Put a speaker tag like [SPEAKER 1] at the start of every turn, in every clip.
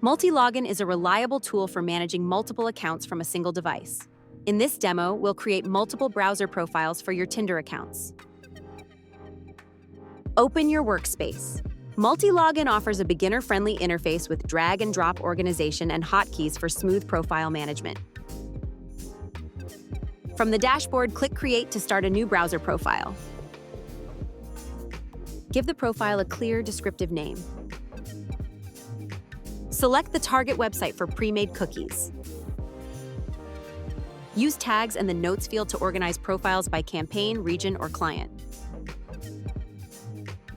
[SPEAKER 1] Multilogin is a reliable tool for managing multiple accounts from a single device. In this demo, we'll create multiple browser profiles for your Tinder accounts. Open your workspace. Multilogin offers a beginner-friendly interface with drag-and-drop organization and hotkeys for smooth profile management. From the dashboard, click Create to start a new browser profile. Give the profile a clear, descriptive name. Select the target website for pre-made cookies. Use tags and the Notes field to organize profiles by campaign, region, or client.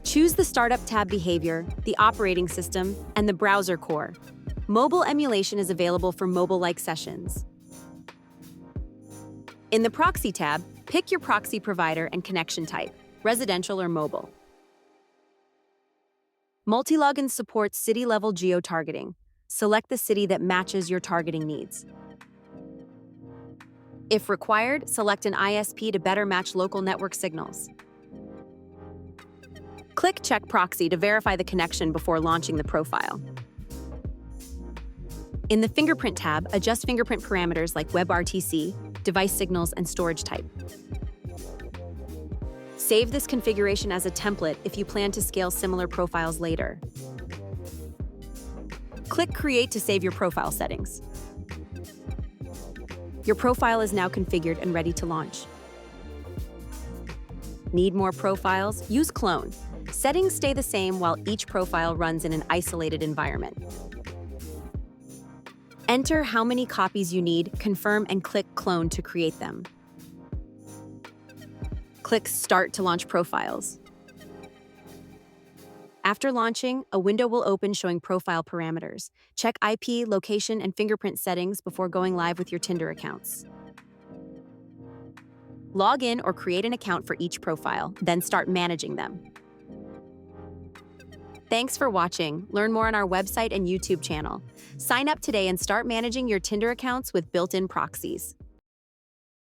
[SPEAKER 1] Choose the Startup tab behavior, the operating system, and the browser core. Mobile emulation is available for mobile-like sessions. In the Proxy tab, pick your proxy provider and connection type, residential or mobile. Multilogin supports city-level geo-targeting. Select the city that matches your targeting needs. If required, select an ISP to better match local network signals. Click Check Proxy to verify the connection before launching the profile. In the Fingerprint tab, adjust fingerprint parameters like WebRTC, device signals, and storage type. Save this configuration as a template if you plan to scale similar profiles later. Click Create to save your profile settings. Your profile is now configured and ready to launch. Need more profiles? Use Clone. Settings stay the same while each profile runs in an isolated environment. Enter how many copies you need, confirm, and click Clone to create them. Click Start to launch profiles. After launching, a window will open showing profile parameters. Check IP, location, and fingerprint settings before going live with your Tinder accounts. Log in or create an account for each profile, then start managing them. Thanks for watching. Learn more on our website and YouTube channel. Sign up today and start managing your Tinder accounts with built-in proxies.